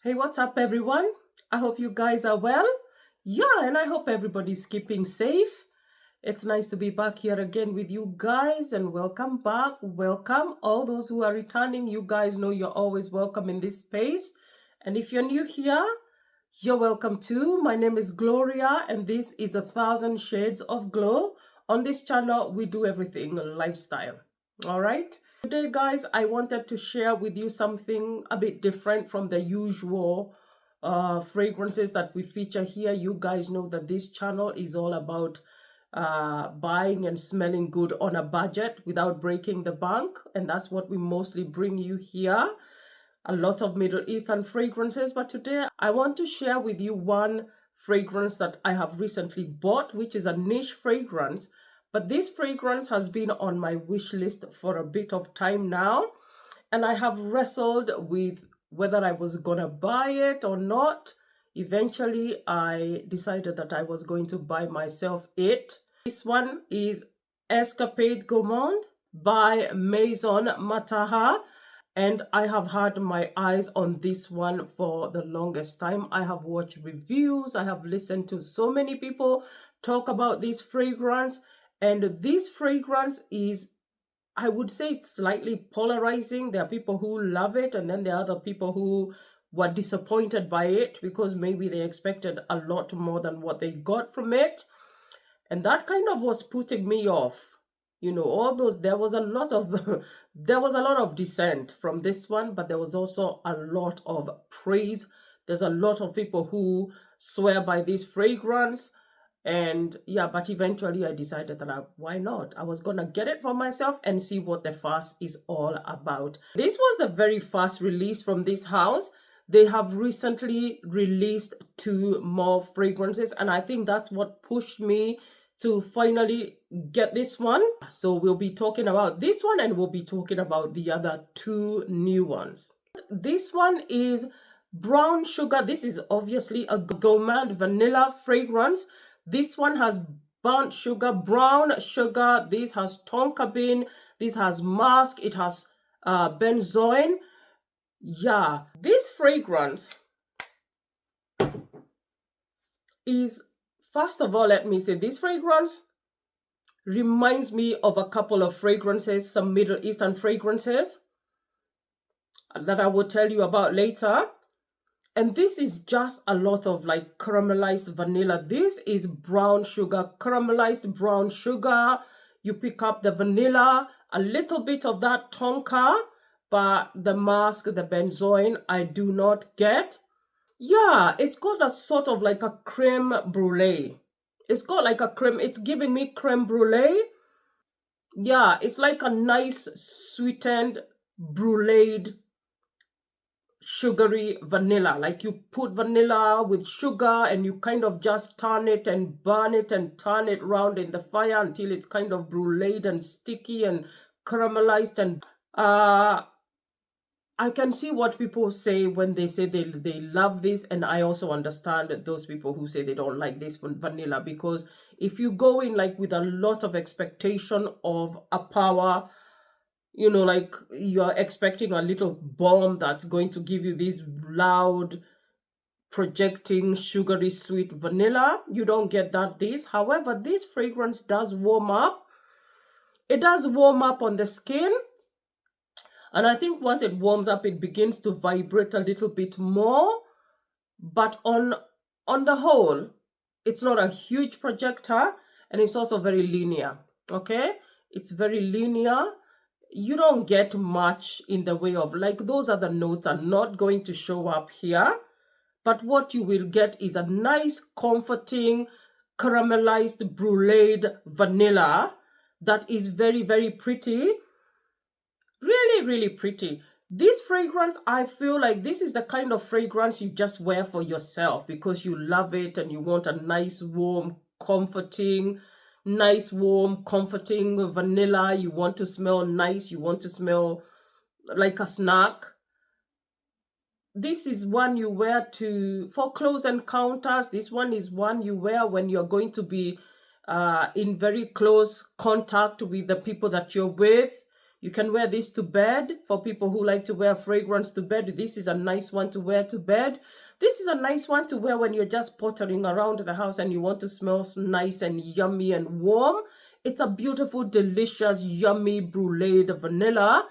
Hey, what's up, everyone? I hope you guys are well. Yeah, and I hope everybody's keeping safe. It's nice to be back here again with you guys, and welcome back. Welcome. All those who are returning, you guys know you're always welcome in this space. And if you're new here, you're welcome too. My name is Gloria, and this is 1,000 Shades of Glow. On this channel, we do everything lifestyle. All right. Today, guys, I wanted to share with you something a bit different from the usual fragrances that we feature here. You guys know that this channel is all about buying and smelling good on a budget without breaking the bank. And that's what we mostly bring you here. A lot of Middle Eastern fragrances. But today, I want to share with you one fragrance that I have recently bought, which is a niche fragrance. But this fragrance has been on my wish list for a bit of time now. And I have wrestled with whether I was going to buy it or not. Eventually, I decided that I was going to buy myself it. This one is Escapade Gourmand by Maison Mataha. And I have had my eyes on this one for the longest time. I have watched reviews. I have listened to so many people talk about this fragrance. And this fragrance is, I would say, it's slightly polarizing. There are people who love it, and then there are other people who were disappointed by it because maybe they expected a lot more than what they got from it. And that kind of was putting me off. You know, all those, there was a lot of dissent from this one, but there was also a lot of praise. There's a lot of people who swear by this fragrance. And yeah, but eventually I decided that why not? I was going to get it for myself and see what the fuss is all about. This was the very first release from this house. They have recently released 2 more fragrances, and I think that's what pushed me to finally get this one. So we'll be talking about this one, and we'll be talking about the other 2 new ones. This one is brown sugar. This is obviously a gourmand vanilla fragrance. This one has burnt sugar, brown sugar. This has tonka bean. This has musk. It has benzoin. Yeah, this fragrance is, first of all, let me say, this fragrance reminds me of a couple of fragrances, some Middle Eastern fragrances that I will tell you about later. And this is just a lot of like caramelized vanilla. This is brown sugar, caramelized brown sugar. You pick up the vanilla, a little bit of that tonka, but the musk, the benzoin, I do not get. Yeah, it's got a sort of like a creme brulee. It's got like a creme, it's giving me creme brulee. Yeah, it's like a nice sweetened, bruleed, sugary vanilla. Like you put vanilla with sugar and you kind of just turn it and burn it and turn it round in the fire until it's kind of bruleed and sticky and caramelized. And I can see what people say when they say they love this, and I also understand those people who say they don't like this vanilla, because if you go in like with a lot of expectation of a power, you know, like you're expecting a little bomb that's going to give you this loud, projecting, sugary, sweet vanilla, you don't get that. However, this fragrance does warm up. It does warm up on the skin. And I think once it warms up, it begins to vibrate a little bit more. But on the whole, it's not a huge projector, and it's also very linear. Okay? It's very linear. You don't get much in the way of, like, those other notes are not going to show up here. But what you will get is a nice, comforting, caramelized, bruleed vanilla that is very, very pretty. Really, really pretty. This fragrance, I feel like this is the kind of fragrance you just wear for yourself because you love it and you want a nice, warm, comforting vanilla. You want to smell nice. You want to smell like a snack. This is one you wear for close encounters. This one is one you wear when you're going to be in very close contact with the people that you're with. You can wear this to bed. For people who like to wear fragrance to bed, this is a nice one to wear to bed. This is a nice one to wear when you're just pottering around the house and you want to smell nice and yummy and warm. It's a beautiful, delicious, yummy bruleed vanilla,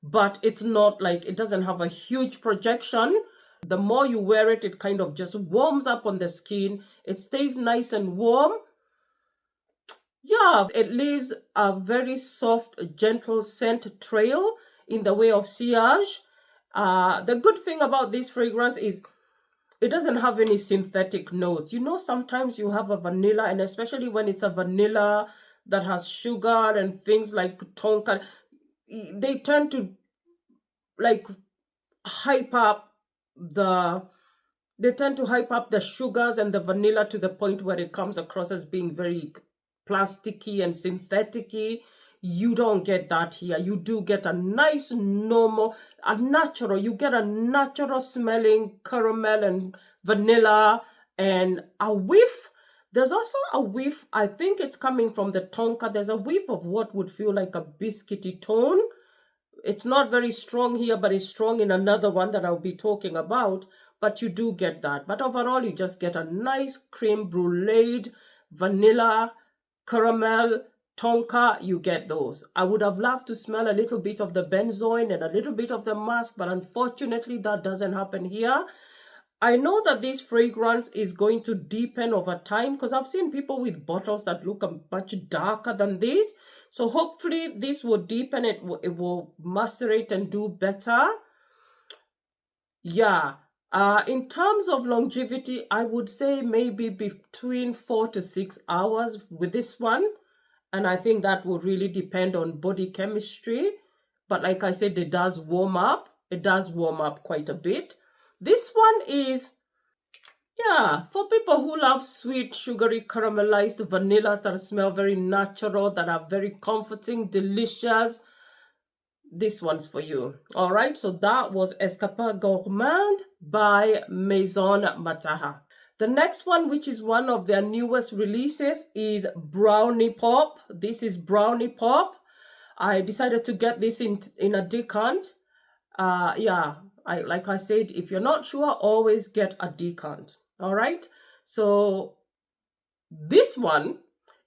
but it's not like, it doesn't have a huge projection. The more you wear it, it kind of just warms up on the skin. It stays nice and warm. Yeah, it leaves a very soft, gentle scent trail in the way of sillage. The good thing about this fragrance is it doesn't have any synthetic notes. You know, sometimes you have a vanilla, and especially when it's a vanilla that has sugar and things like tonka, they tend to like hype up the sugars and the vanilla to the point where it comes across as being very plasticky and synthetic-y. You don't get that here. You do get a nice, normal, you get a natural smelling caramel and vanilla and a whiff. There's also a whiff, I think it's coming from the tonka. There's a whiff of what would feel like a biscuity tone. It's not very strong here, but it's strong in another one that I'll be talking about. But you do get that. But overall, you just get a nice creme brulee, vanilla, caramel, tonka. You get those. I would have loved to smell a little bit of the benzoin and a little bit of the musk, but unfortunately, that doesn't happen here. I know that this fragrance is going to deepen over time because I've seen people with bottles that look much darker than this. So hopefully this will deepen, it will macerate and do better. Yeah. In terms of longevity, I would say maybe between 4 to 6 hours with this one. And I think that will really depend on body chemistry. But like I said, it does warm up. It does warm up quite a bit. This one is, yeah, for people who love sweet, sugary, caramelized vanillas that smell very natural, that are very comforting, delicious. This one's for you. All right, so that was Escapade Gourmand by Maison Mataha. The next one, which is one of their newest releases, is Brownie Pop. This is Brownie Pop. I decided to get this in a decant. Yeah, like I said, if you're not sure, always get a decant. All right, so this one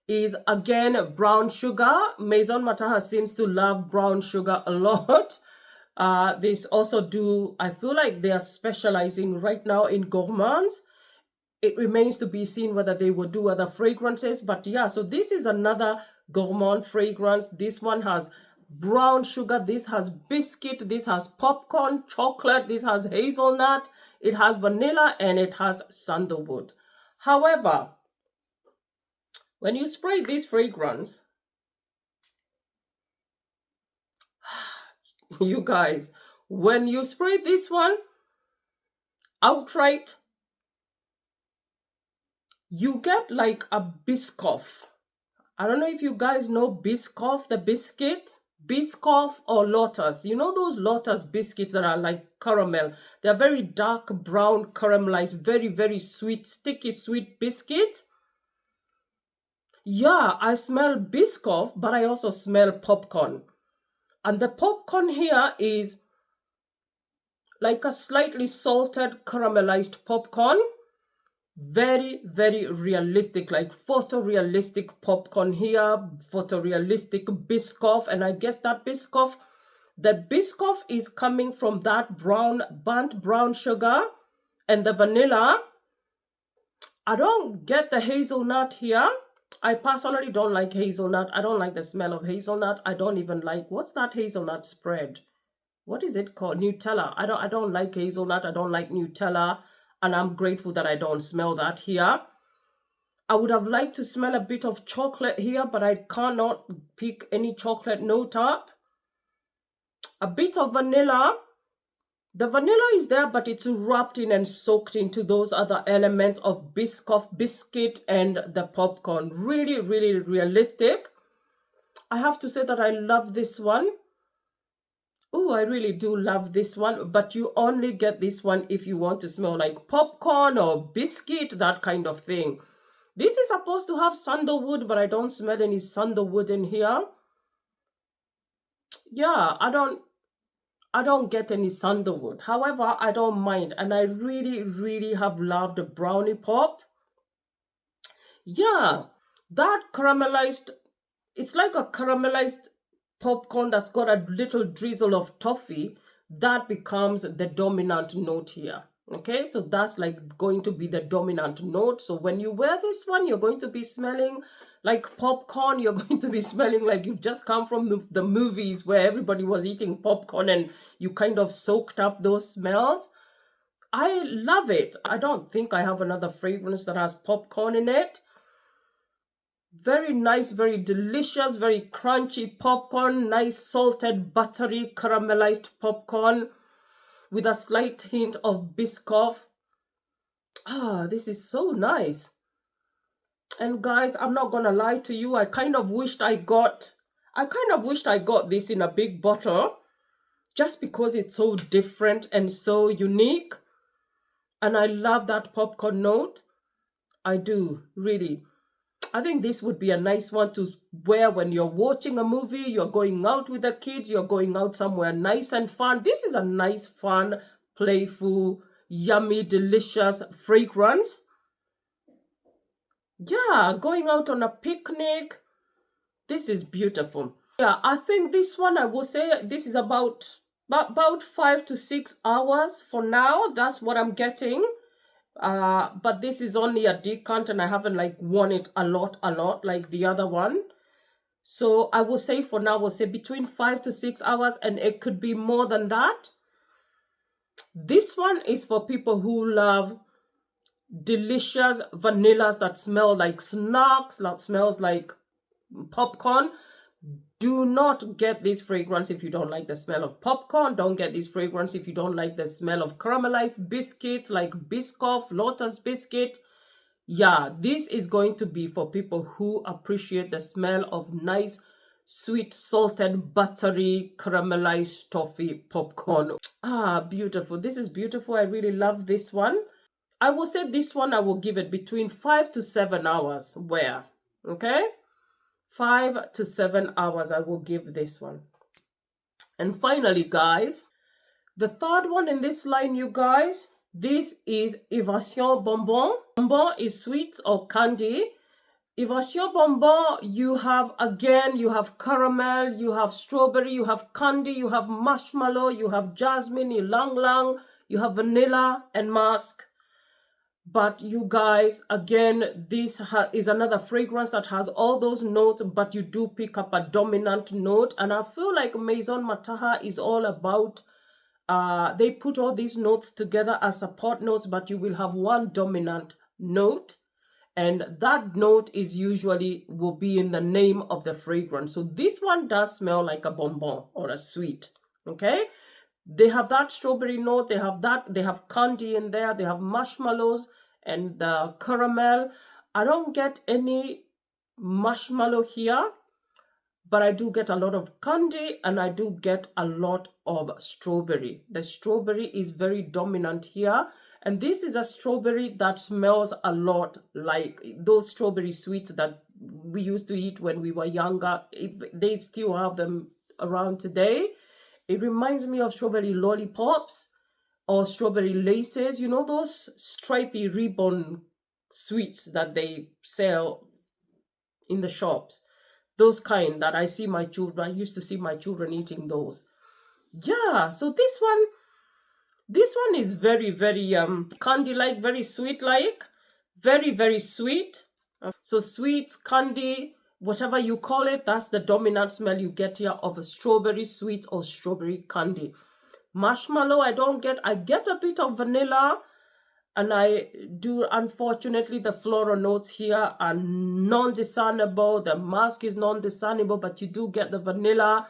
is again brown sugar. Maison Mataha seems to love brown sugar a lot. This also do, I feel like they are specializing right now in gourmands. It remains to be seen whether they will do other fragrances, but yeah, so this is another gourmand fragrance. This one has brown sugar, this has biscuit, this has popcorn, chocolate, this has hazelnut, it has vanilla, and it has sandalwood. However, when you spray this fragrance, you guys, when you spray this one outright, you get like a Biscoff. I don't know if you guys know Biscoff, the biscuit. Biscoff or Lotus. You know those Lotus biscuits that are like caramel? They're very dark brown caramelized, very, very sweet, sticky sweet biscuits. Yeah, I smell Biscoff, but I also smell popcorn. And the popcorn here is like a slightly salted caramelized popcorn. Very, very realistic, like photorealistic popcorn here, photorealistic Biscoff. And I guess that Biscoff, the Biscoff is coming from that burnt brown sugar and the vanilla. I don't get the hazelnut here. I personally don't like hazelnut. I don't like the smell of hazelnut. I don't even like, what's that hazelnut spread? What is it called? Nutella. I don't like hazelnut. I don't like Nutella. And I'm grateful that I don't smell that here. I would have liked to smell a bit of chocolate here, but I cannot pick any chocolate note up. A bit of vanilla. The vanilla is there, but it's wrapped in and soaked into those other elements of Biscoff biscuit and the popcorn. Really, really realistic. I have to say that I love this one. Oh, I really do love this one, but you only get this one if you want to smell like popcorn or biscuit, that kind of thing. This is supposed to have sandalwood, but I don't smell any sandalwood in here. Yeah, I don't get any sandalwood. However, I don't mind. And I really, really have loved the brownie pop. Yeah, that caramelized, it's like a caramelized popcorn that's got a little drizzle of toffee. That becomes the dominant note here. Okay, so that's like going to be the dominant note. So when you wear this one, you're going to be smelling like popcorn. You're going to be smelling like you've just come from the movies where everybody was eating popcorn and you kind of soaked up those smells. I love it. I don't think I have another fragrance that has popcorn in it. Very nice, very delicious, very crunchy popcorn, nice salted, buttery, caramelized popcorn with a slight hint of Biscoff. Ah, this is so nice. And guys, I'm not gonna lie to you, I kind of wished I got this in a big bottle just because it's so different and so unique. And I love that popcorn note. I do, really. I think this would be a nice one to wear when you're watching a movie, you're going out with the kids, you're going out somewhere nice and fun. This is a nice, fun, playful, yummy, delicious fragrance. Yeah, going out on a picnic. This is beautiful. Yeah, I think this one, I will say this is about 5 to 6 hours for now. That's what I'm getting. But this is only a decant and I haven't like worn it a lot like the other one. So I will say for now, we'll say between 5 to 6 hours, and it could be more than that. This one is for people who love delicious vanillas that smell like snacks, that smells like popcorn. Do not get this fragrance if you don't like the smell of popcorn. Don't get this fragrance if you don't like the smell of caramelized biscuits like Biscoff, Lotus biscuit. Yeah, this is going to be for people who appreciate the smell of nice, sweet, salted, buttery, caramelized toffee popcorn. Ah, beautiful. This is beautiful. I really love this one. I will say this one, I will give it between 5 to 7 hours wear. Okay? 5 to 7 hours I will give this one. And finally, guys, the third one in this line, you guys, this is Evasion bonbon. Bonbon is sweet or candy. Evasion bonbon, you have caramel, you have strawberry, you have candy, you have marshmallow, you have jasmine, ylang ylang, you have vanilla and musk. But you guys, again, this is another fragrance that has all those notes, but you do pick up a dominant note. And I feel like Maison Mataha is all about, they put all these notes together as support notes, but you will have one dominant note. And that note is usually will be in the name of the fragrance. So this one does smell like a bonbon or a sweet, okay? They have that strawberry note, they have candy in there, they have marshmallows and the caramel. I don't get any marshmallow here, but I do get a lot of candy and I do get a lot of strawberry. The strawberry is very dominant here. And this is a strawberry that smells a lot like those strawberry sweets that we used to eat when we were younger. If they still have them around today. It reminds me of strawberry lollipops or strawberry laces. You know those stripy ribbon sweets that they sell in the shops? Those kind that I used to see my children eating those. Yeah, so this one is very, very candy-like, very sweet-like, very, very sweet. So sweet, candy, whatever you call it, that's the dominant smell you get here of a strawberry sweet or strawberry candy. Marshmallow, I get a bit of vanilla, and I do, unfortunately, the floral notes here are non-discernible. The musk is non-discernible, but you do get the vanilla.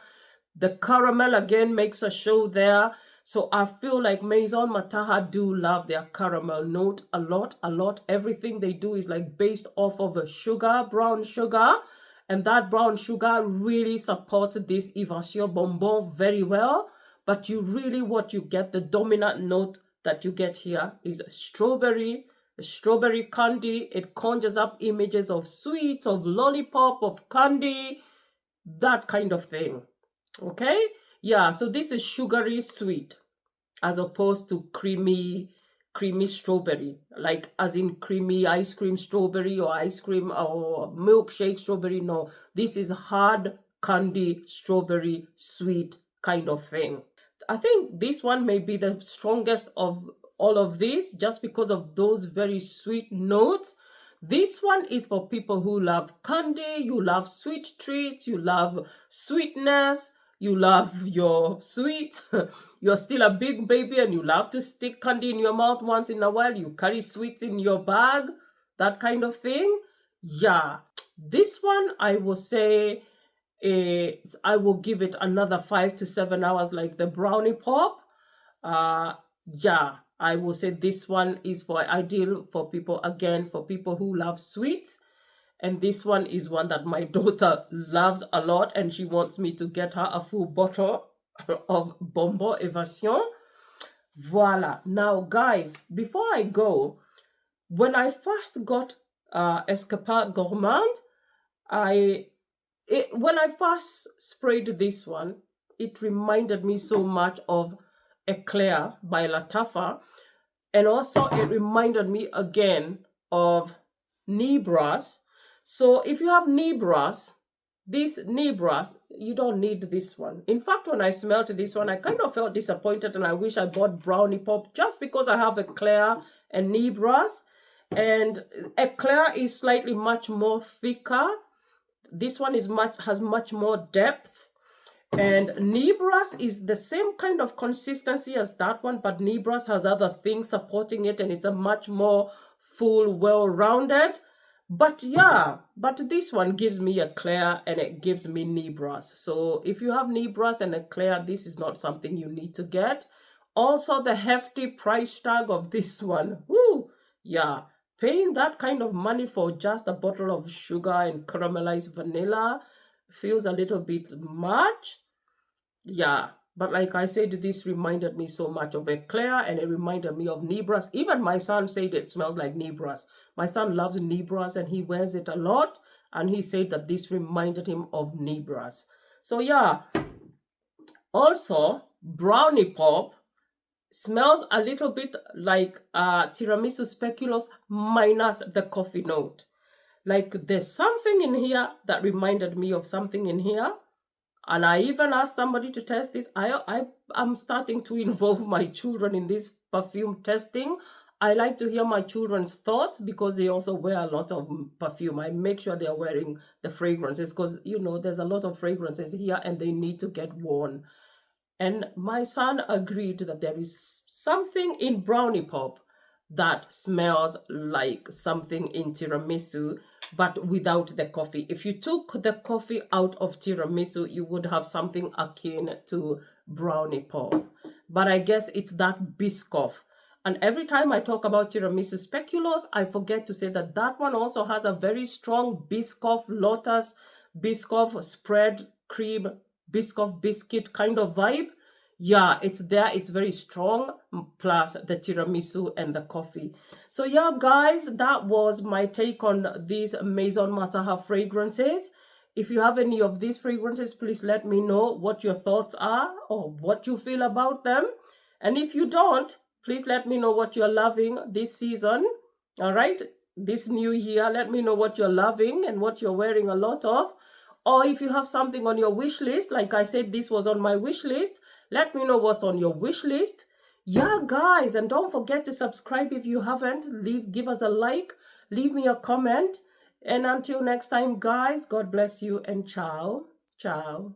The caramel, again, makes a show there. So I feel like Maison Mataha do love their caramel note a lot. Everything they do is like based off of a sugar, brown sugar. And that brown sugar really supports this Evasion bonbon very well. But what you get, the dominant note that you get here is strawberry candy. It conjures up images of sweets, of lollipop, of candy, that kind of thing. Okay? Yeah, so this is sugary sweet as opposed to creamy strawberry, like as in creamy ice cream strawberry or ice cream or milkshake strawberry. No, this is hard candy strawberry sweet kind of thing. I think this one may be the strongest of all of these just because of those very sweet notes. This one is for people who love candy, you love sweet treats, you love sweetness, you love your sweet. You're still a big baby and you love to stick candy in your mouth once in a while. You carry sweets in your bag, that kind of thing. Yeah, this one I will say I will give it another 5 to 7 hours, like the brownie pop. Uh, yeah, I will say this one is for ideal for people, again, for people who love sweets. And this one is one that my daughter loves a lot, and she wants me to get her a full bottle of Bombo Evasion. Voila. Now, guys, before I go, when I first got Escapade Gourmand, when I first sprayed this one, it reminded me so much of Eclair by Latafa. And also it reminded me again of Nebras. So if you have Nebras, this Nebras, you don't need this one. In fact, when I smelled this one, I kind of felt disappointed and I wish I bought Brownie Pop just because I have Eclair and Nebras. And Eclair is slightly much more thicker. This one has much more depth. And Nebras is the same kind of consistency as that one, but Nebras has other things supporting it and it's a much more full, well-rounded. But yeah, but this one gives me Eclair and it gives me Nebras. So if you have Nebras and Eclair, this is not something you need to get. Also, the hefty price tag of this one. Woo! Yeah, paying that kind of money for just a bottle of sugar and caramelized vanilla feels a little bit much. Yeah, but like I said, this reminded me so much of Eclair and it reminded me of Nebras. Even my son said it smells like Nebras. My son loves Nebras and he wears it a lot. And he said that this reminded him of Nebras. So yeah, also Brownie Pop smells a little bit like tiramisu speculoos minus the coffee note. Like there's something in here that reminded me of something in here. And I even asked somebody to test this. I'm starting to involve my children in this perfume testing. I like to hear my children's thoughts because they also wear a lot of perfume. I make sure they're wearing the fragrances because, you know, there's a lot of fragrances here and they need to get worn. And my son agreed that there is something in Brownie Pop that smells like something in tiramisu, but without the coffee. If you took the coffee out of tiramisu, you would have something akin to Brownie Pop. But I guess it's that Biscoff. And every time I talk about tiramisu speculoos, I forget to say that that one also has a very strong Biscoff Lotus, Biscoff spread cream, Biscoff biscuit kind of vibe. Yeah, it's there. It's very strong, plus the tiramisu and the coffee. So yeah, guys, that was my take on these Maison Mataha fragrances. If you have any of these fragrances, please let me know what your thoughts are or what you feel about them. And if you don't, please let me know what you're loving this season. All right, this new year, let me know what you're loving and what you're wearing a lot of. Or if you have something on your wish list, like I said, this was on my wish list. Let me know what's on your wish list. Yeah, guys, and don't forget to subscribe if you haven't. Give us a like, leave me a comment. And until next time, guys, God bless you and ciao. Ciao.